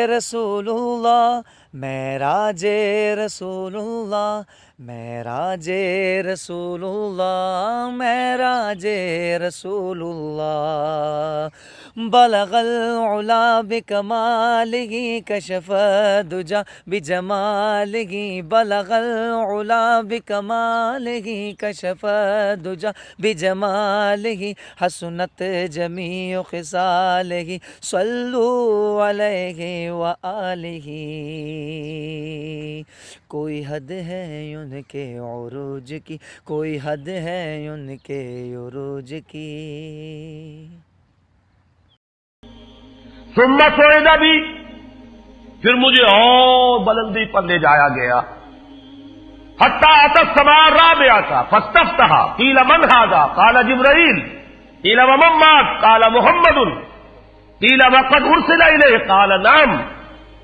رسول اللہ معراج رسول اللہ معراج رسول اللہ معراج رسول اللہ بلغ العلا بکمالہ کشف الدجی بجمالہ بلغ العلا بکمالہ کشف الدجی بجمالہ حسنت جمیع خصالہ صلوا علیہ وآلہ کوئی حد ہے ان کے عروج کی کوئی حد ہے ان کے عروج کی ثم صعد بھی پھر مجھے اور بلندی پر لے جایا گیا حتی اتی السماء الرابعۃ فاستفتح قیل من ھذا قال جبرائیل قیل ومن معک قال محمد قیل وقد ارسل الیہ قال نعم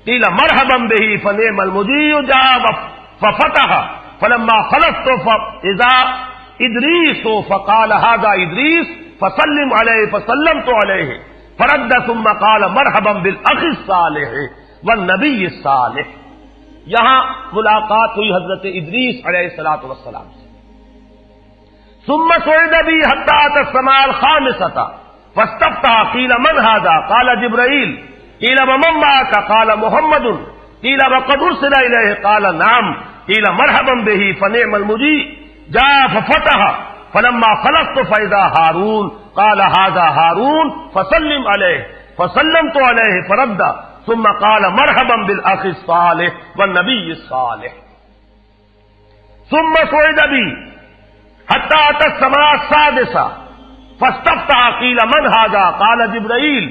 قیل مرحبا به فنعم المجیء جاء ففتح فلما خلصت فاذا ادریس فقال ھذا ادریس فسلم علیہ فسلمت علیہ فرد ثم قال مرحبا بالاخ الصالح والنبی الصالح. یہاں ملاقات ہوئی حضرت ادریس علیہ الصلوۃ والسلام سے. ثم صعد بی حتی اتی السماء الخامسۃ فاستفتح قیل من ھذا قال جبرائیل قیل ومن معک قال محمد قیل وقد ارسل الیہ قال نعم قیل مرحبا به فنعم المجیء جاء ففتح فلما خلصت فاذا ہارون قال ھذا ہارون فسلم علیہ فسلمت علیہ فرد ثم قال مرحبا بالاخ الصالح والنبی الصالح. ثم صعد بی حتی اتی السماء السادسۃ فاستفتح قیل من ھذا قال جبرائیل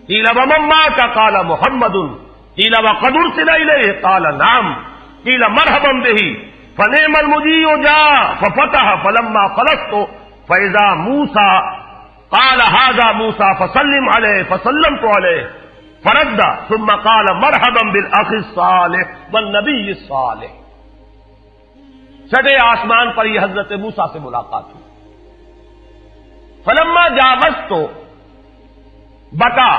قیل ومن معک قال محمد قیل وقد ارسل الیہ قال نعم قیل مرحبا به فنعم المجیء جاء ففتح فلما خلصت فاذا موسیٰ قال ھذا موسیٰ فسلم علیہ فسلمت علیہ فرد ثم قال مرحبا بالاخ الصالح والنبی الصالح. چھٹے آسمان پر یہ حضرت موسیٰ سے ملاقات ہوئی. فلما جاوزت بتا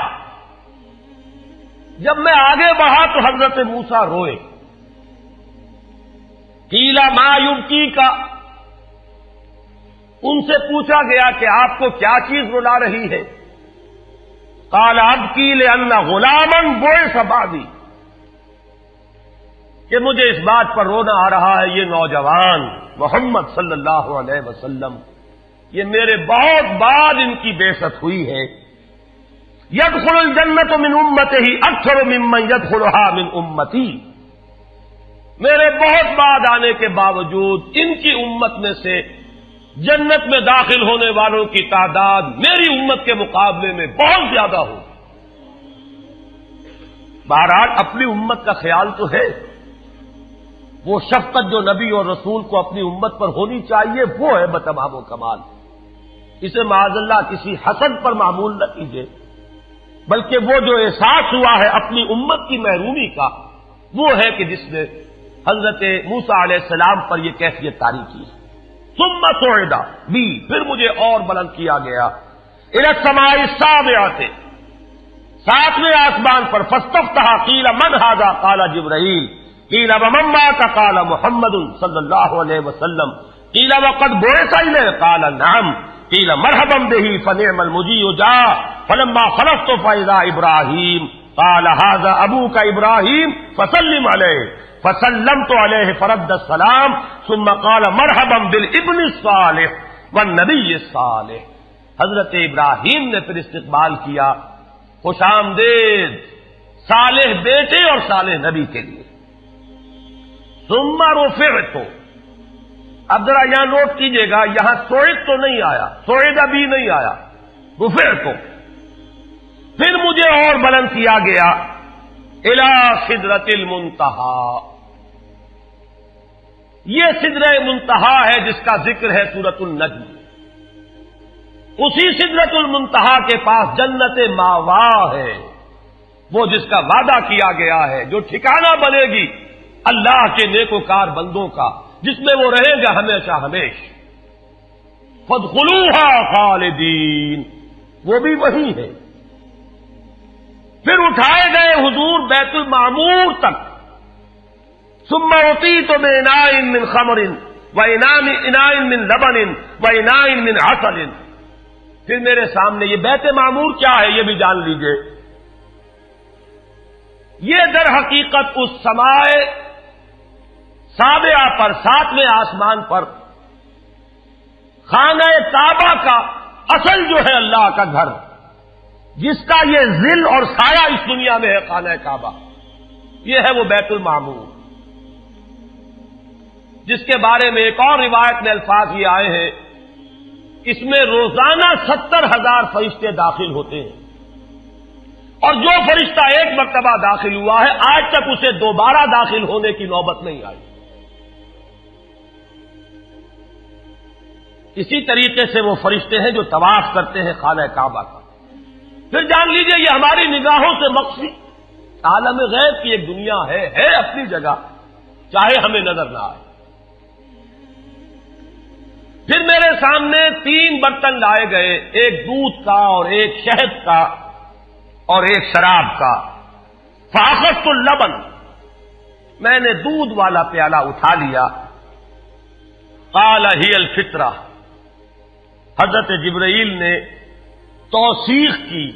جب میں آگے بڑھا تو حضرت موسیٰ روئے. قیل ما یبکی کا ان سے پوچھا گیا کہ آپ کو کیا چیز رلا رہی ہے. قال ابکی لأن غلاما بعث بعدی کہ مجھے اس بات پر رونا آ رہا ہے یہ نوجوان محمد صلی اللہ علیہ وسلم یہ میرے بہت بعد ان کی بعثت ہوئی ہے. يدخل الجنت من امته اکثر ممن يدخلها من امتی میرے بہت بعد آنے کے باوجود ان کی امت میں سے جنت میں داخل ہونے والوں کی تعداد میری امت کے مقابلے میں بہت زیادہ ہو. بہرحال اپنی امت کا خیال تو ہے. وہ شفقت جو نبی اور رسول کو اپنی امت پر ہونی چاہیے وہ ہے بتمام و کمال. اسے معاذ اللہ کسی حسد پر معمول نہ کیجیے بلکہ وہ جو احساس ہوا ہے اپنی امت کی محرومی کا وہ ہے کہ جس نے حضرت موسیٰ علیہ السلام پر یہ کیفیت طاری کی. ثم صعد بھی پھر مجھے اور بلند کیا گیا الی السماء السابعۃ ساتویں آسمان پر. فاستفتح قیل من ھذا قال جبرائیل قیل ومن معک قال محمد صلی اللہ علیہ وسلم قیل وقد بعث الیہ قال نعم قیل مرحبا به فنعم المجیء جاء فلما خلصت فاذا ابراہیم قال ھذا ابوک ابراہیم فسلم علیہ فسلمت علیہ فرد السلام ثم قال مرحبا بالابن الصالح والنبی الصالح. حضرت ابراہیم نے پھر استقبال کیا خوش آمدید صالح بیٹے اور صالح نبی کے لیے. ثم رفعت اب ذرا یہاں نوٹ کیجئے گا یہاں صعد تو نہیں آیا صعد بھی نہیں آیا رفعت. پھر مجھے اور بلند کیا گیا الی سدرۃ المنتہی. یہ سدرہ منتہا ہے جس کا ذکر ہے سورۃ النجم. اسی سدرۃ المنتہا کے پاس جنت ماوا ہے وہ جس کا وعدہ کیا گیا ہے جو ٹھکانہ بنے گی اللہ کے نیکوکار بندوں کا جس میں وہ رہیں گا ہمیشہ ہمیش. فادخلوها خالدین وہ بھی وہی ہے. پھر اٹھائے گئے حضور بیت المعمور تک. ثم اعطیت باناء من خمر واناء من لبن واناء من عسل. پھر میرے سامنے یہ بیت معمور کیا ہے یہ بھی جان لیجئے. یہ در حقیقت اس سمائے سابعہ پر، ساتویں آسمان پر خانہ کعبہ کا اصل جو ہے اللہ کا گھر، جس کا یہ ظل اور سایہ اس دنیا میں ہے، خانہ کعبہ، یہ ہے وہ بیت المعمور، جس کے بارے میں ایک اور روایت میں الفاظ یہ آئے ہیں، اس میں روزانہ 70,000 فرشتے داخل ہوتے ہیں، اور جو فرشتہ ایک مرتبہ داخل ہوا ہے آج تک اسے دوبارہ داخل ہونے کی نوبت نہیں آئی. اسی طریقے سے وہ فرشتے ہیں جو طواف کرتے ہیں خانہ کعبہ کا. پھر جان لیجئے یہ ہماری نگاہوں سے مخفی عالم غیب کی ایک دنیا ہے اپنی جگہ، چاہے ہمیں نظر نہ آئے. پھر میرے سامنے 3 برتن لائے گئے، ایک دودھ کا اور ایک شہد کا اور ایک شراب کا. فاخذت اللبن، میں نے دودھ والا پیالہ اٹھا لیا. قال ہی الفطرہ، حضرت جبرائیل نے توثیق کی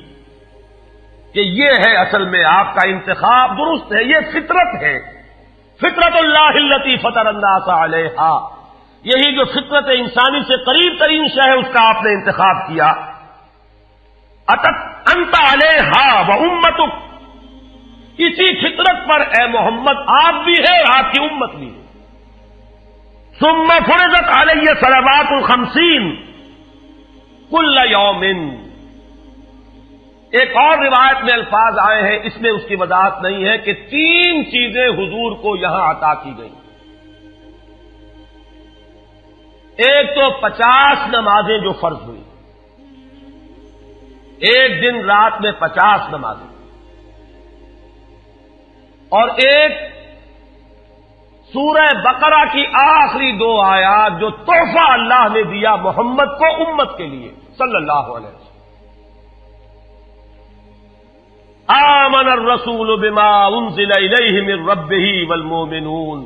کہ یہ ہے اصل میں آپ کا انتخاب درست ہے، یہ فطرت ہے. فطرت اللہ التی فطر الناس علیہا، یہی جو فطرت انسانی سے قریب ترین شے ہے اس کا آپ نے انتخاب کیا. اتت انت علیہا و امتک، اسی فطرت پر اے محمد آپ بھی ہے اور آپ کی امت بھی ہے. ثم فرضت علیہ صلوات ال50 کل یوم. ایک اور روایت میں الفاظ آئے ہیں، اس میں اس کی وضاحت نہیں ہے کہ 3 چیزیں حضور کو یہاں عطا کی گئی. ایک تو 50 نمازیں جو فرض ہوئی، ایک دن رات میں 50 نمازیں، اور ایک سورہ بقرہ کی آخری 2 آیات جو تحفہ اللہ نے دیا محمد کو امت کے لیے صلی اللہ علیہ وسلم. آمن الرسول بما انزل الیہ من ربہ والمؤمنون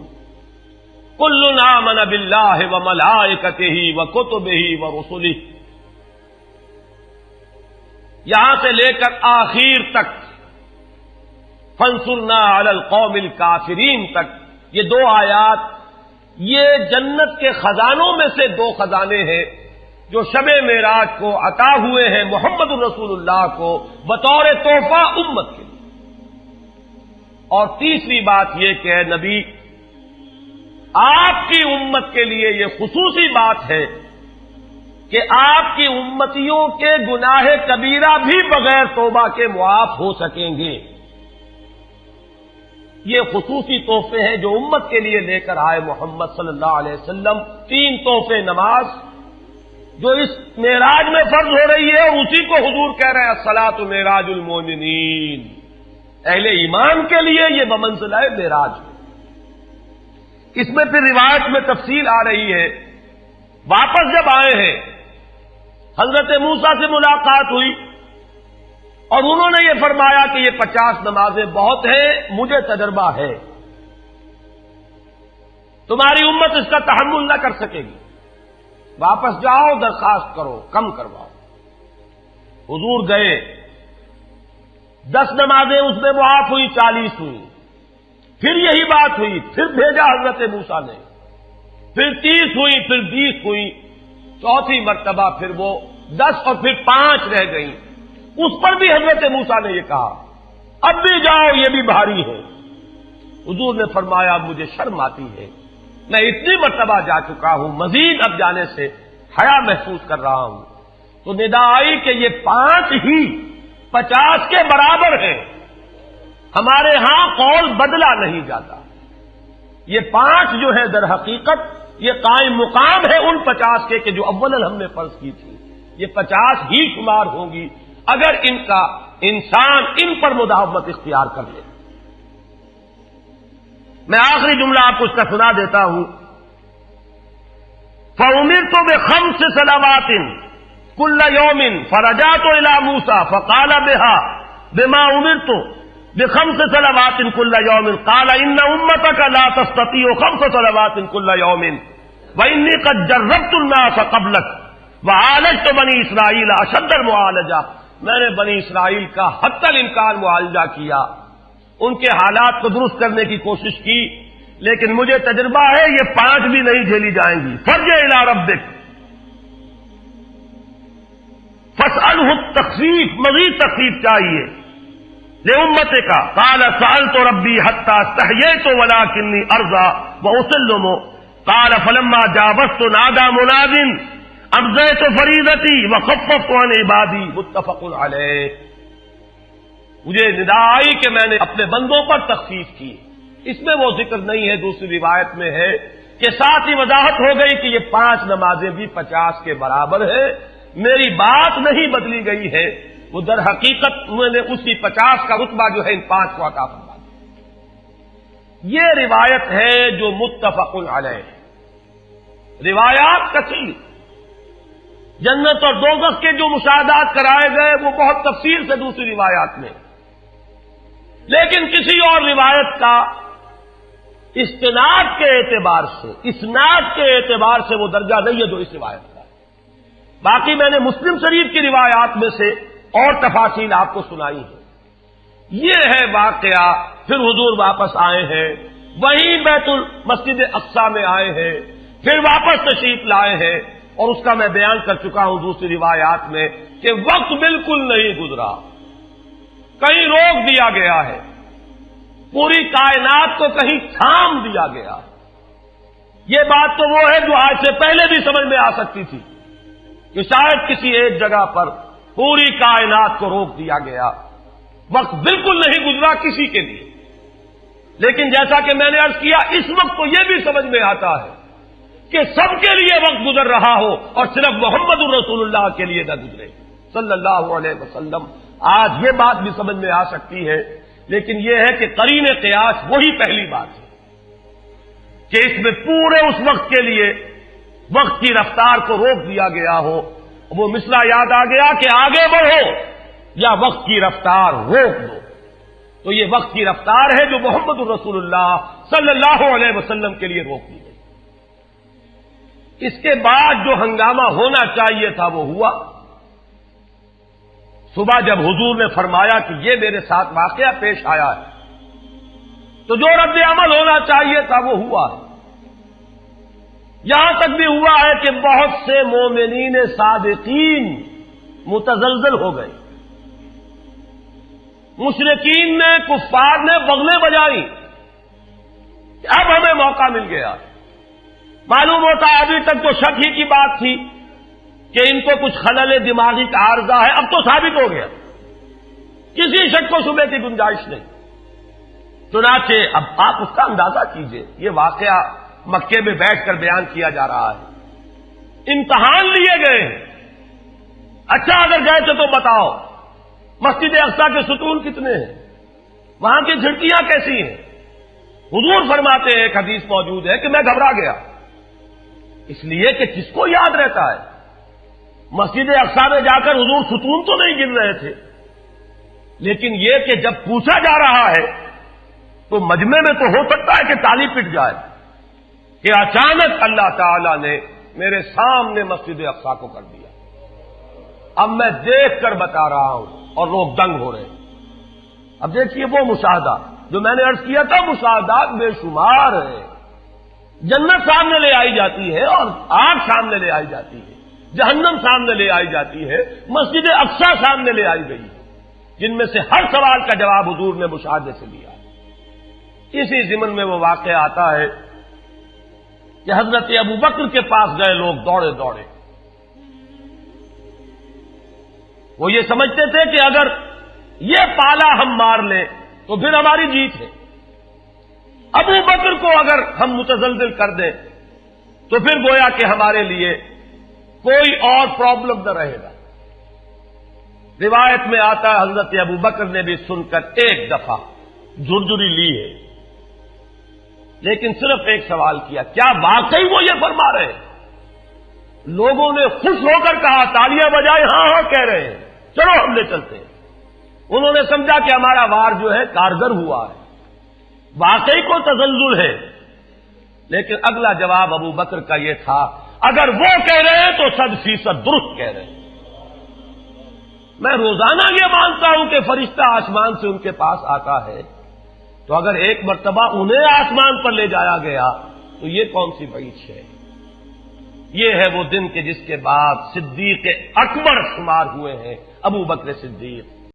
کل آمن باللہ وملائکتہ وکتبہ ورسلہ. یہاں سے لے کر آخر تک فانصرنا علی القوم الکافرین تک یہ 2 آیات، یہ جنت کے خزانوں میں سے 2 خزانے ہیں جو شب معراج کو عطا ہوئے ہیں محمد الرسول اللہ کو بطور تحفہ امت کے لیے. اور تیسری بات یہ کہ اے نبی آپ کی امت کے لیے یہ خصوصی بات ہے کہ آپ کی امتیوں کے گناہ کبیرہ بھی بغیر توبہ کے معاف ہو سکیں گے. یہ خصوصی تحفے ہیں جو امت کے لیے لے کر آئے محمد صلی اللہ علیہ وسلم. 3 تحفے، نماز جو اس معراج میں فرض ہو رہی ہے اور اسی کو حضور کہہ رہے ہیں الصلاۃ معراج المومنین، اہل ایمان کے لیے یہ بمنزلہ معراج ہے. اس میں پھر روایت میں تفصیل آ رہی ہے. واپس جب آئے ہیں حضرت موسیٰ سے ملاقات ہوئی اور انہوں نے یہ فرمایا کہ یہ 50 نمازیں بہت ہیں، مجھے تجربہ ہے، تمہاری امت اس کا تحمل نہ کر سکے گی، واپس جاؤ درخواست کرو کم کرواؤ. حضور گئے، 10 نمازیں اس میں معاف ہوئی، 40 ہوئی. پھر یہی بات ہوئی، پھر بھیجا حضرت موسیٰ نے، پھر 30 ہوئی، پھر 20 ہوئی، چوتھی مرتبہ پھر وہ 10 اور پھر 5 رہ گئیں. اس پر بھی حضرت موسیٰ نے یہ کہا اب بھی جاؤ یہ بھی بھاری ہے. حضور نے فرمایا مجھے شرم آتی ہے، میں اتنی مرتبہ جا چکا ہوں، مزید اب جانے سے حیا محسوس کر رہا ہوں. تو ندا آئی کہ یہ 5 ہی 50 کے برابر ہیں. ہمارے ہاں قول بدلا نہیں جاتا. یہ 5 جو ہے در حقیقت یہ قائم مقام ہے ان 50 کے کہ جو اول ہم نے فرض کی تھی. یہ 50 ہی شمار ہوں گی اگر ان کا انسان ان پر مداومت اختیار کر لے. میں آخری جملہ آپ کو اس کا سنا دیتا ہوں. فَأُمِرْتُ بِخَمْسِ صَلَوَاتٍ كُلَّ يَوْمٍ فَرَجَعْتُ إِلَىٰ مُوسَىٰ فَقَالَ بِهَا بِمَا أُمِرْتُ بخمس صلوات كل يوم قال ان امتك لا تستطيع خمس صلوات كل يوم واني قد جربت الناس قبلك وعالجت بني اسرائيل اشد المعالجہ، میں نے بنی اسرائیل کا حتی الامکان معالجہ کیا، ان کے حالات کو درست کرنے کی کوشش کی، لیکن مجھے تجربہ ہے یہ 5 بھی نہیں جھیلی جائیں گی۔ فرجع الی ربک فاسألہ التخفیف، مزید تخفیف چاہیے لامتک قال سألت ربی حتی استحییت ولکنی ارضی واسلم قال فلما جاوزت نادى مناد امضیت فریضتی وخففت عن عبادی، متفق علیہ۔ مجھے ندا آئی کہ میں نے اپنے بندوں پر تخفیف کی، اس میں وہ ذکر نہیں ہے، دوسری روایت میں ہے کہ ساتھ ہی وضاحت ہو گئی کہ یہ 5 نمازیں بھی 50 کے برابر ہے، میری بات نہیں بدلی گئی ہے، وہ در حقیقت میں نے اسی 50 کا رتبہ جو ہے ان 5 کو عطا فرما دیا۔ یہ روایت ہے جو متفق علیہ ہے۔ روایات کثیر، جنت اور دوزخ کے جو مشاہدات کرائے گئے وہ بہت تفصیل سے دوسری روایات میں، لیکن کسی اور روایت کا استناد کے اعتبار سے، اسناد کے اعتبار سے وہ درجہ نہیں ہے جو اس روایت کا ہے۔ باقی میں نے مسلم شریف کی روایات میں سے اور تفاصیل آپ کو سنائی ہے۔ یہ ہے واقعہ، پھر حضور واپس آئے ہیں، وہیں بیت المسجد اقصی میں آئے ہیں، پھر واپس تشریف لائے ہیں، اور اس کا میں بیان کر چکا ہوں دوسری روایات میں کہ وقت بالکل نہیں گزرا، کہیں روک دیا گیا ہے، پوری کائنات کو کہیں تھام دیا گیا۔ یہ بات تو وہ ہے جو آج سے پہلے بھی سمجھ میں آ سکتی تھی کہ شاید کسی ایک جگہ پر پوری کائنات کو روک دیا گیا، وقت بالکل نہیں گزرا کسی کے لیے۔ لیکن جیسا کہ میں نے عرض کیا، اس وقت تو یہ بھی سمجھ میں آتا ہے کہ سب کے لیے وقت گزر رہا ہو اور صرف محمد الرسول اللہ کے لیے نہ گزرے صلی اللہ علیہ وسلم۔ آج یہ بات بھی سمجھ میں آ سکتی ہے، لیکن یہ ہے کہ قرین قیاس وہی پہلی بات ہے کہ اس میں پورے اس وقت کے لیے وقت کی رفتار کو روک دیا گیا ہو۔ وہ مسئلہ یاد آ گیا کہ آگے بڑھو یا وقت کی رفتار روک دو، تو یہ وقت کی رفتار ہے جو محمد الرسول اللہ صلی اللہ علیہ وسلم کے لیے روک دی گئی۔ اس کے بعد جو ہنگامہ ہونا چاہیے تھا وہ ہوا۔ صبح جب حضور نے فرمایا کہ یہ میرے ساتھ واقعہ پیش آیا ہے، تو جو رد عمل ہونا چاہیے تھا وہ ہوا ہے۔ یہاں تک بھی ہوا ہے کہ بہت سے مومنین صادقین متزلزل ہو گئے، مشرکین نے، کفار نے بغلیں بجائیں کہ اب ہمیں موقع مل گیا۔ معلوم ہوتا ہے ابھی تک تو شک ہی کی بات تھی کہ ان کو کچھ خلل دماغی کا عارضہ ہے، اب تو ثابت ہو گیا، کسی شک کو شبے کی گنجائش نہیں۔ چنانچہ اب آپ اس کا اندازہ کیجئے، یہ واقعہ مکے میں بیٹھ کر بیان کیا جا رہا ہے، امتحان لیے گئے ہیں۔ اچھا اگر گئے تھے تو بتاؤ مسجد اقصی کے ستون کتنے ہیں، وہاں کی کھڑکیاں کیسی ہیں؟ حضور فرماتے ہیں، ایک حدیث موجود ہے کہ میں گھبرا گیا، اس لیے کہ کس کو یاد رہتا ہے؟ مسجد اقصی میں جا کر حضور ستون تو نہیں گن رہے تھے، لیکن یہ کہ جب پوچھا جا رہا ہے تو مجمع میں تو ہو سکتا ہے کہ تالی پٹ جائے کہ اچانک اللہ تعالی نے میرے سامنے مسجد اقصی کو کر دیا، اب میں دیکھ کر بتا رہا ہوں اور لوگ دنگ ہو رہے ہیں۔ اب دیکھیے وہ مشاہدہ جو میں نے عرض کیا تھا، مشاہدات بے شمار ہیں۔ جنت سامنے لے آئی جاتی ہے اور آگ سامنے لے آئی جاتی ہے، جہنم سامنے لے آئی جاتی ہے، مسجد اقصی سامنے لے آئی گئی ہے، جن میں سے ہر سوال کا جواب حضور نے مشاہدے سے دیا۔ اسی ضمن میں وہ واقعہ آتا ہے کہ حضرت ابو بکر کے پاس گئے لوگ دوڑے دوڑے، وہ یہ سمجھتے تھے کہ اگر یہ پالا ہم مار لیں تو پھر ہماری جیت ہے، ابو بکر کو اگر ہم متزلزل کر دیں تو پھر گویا کہ ہمارے لیے کوئی اور پرابلم نہ رہے گا۔ روایت میں آتا ہے حضرت ابو بکر نے بھی سن کر ایک دفعہ جھرجھری لی ہے، لیکن صرف ایک سوال کیا، کیا واقعی وہ یہ فرما رہے ہیں؟ لوگوں نے خوش ہو کر کہا، تالیاں بجائے، ہاں ہاں کہہ رہے ہیں، چلو ہم لے چلتے ہیں۔ انہوں نے سمجھا کہ ہمارا وار جو ہے کارگر ہوا ہے، واقعی کو تزلزل ہے، لیکن اگلا جواب ابو بکر کا یہ تھا اگر وہ کہہ رہے ہیں تو 100% درست کہہ رہے ہیں۔ میں روزانہ یہ مانتا ہوں کہ فرشتہ آسمان سے ان کے پاس آتا ہے، تو اگر ایک مرتبہ انہیں آسمان پر لے جایا گیا تو یہ کون سی بعید ہے؟ یہ ہے وہ دن کہ جس کے بعد صدیق اکبر شمار ہوئے ہیں ابو بکر صدیق۔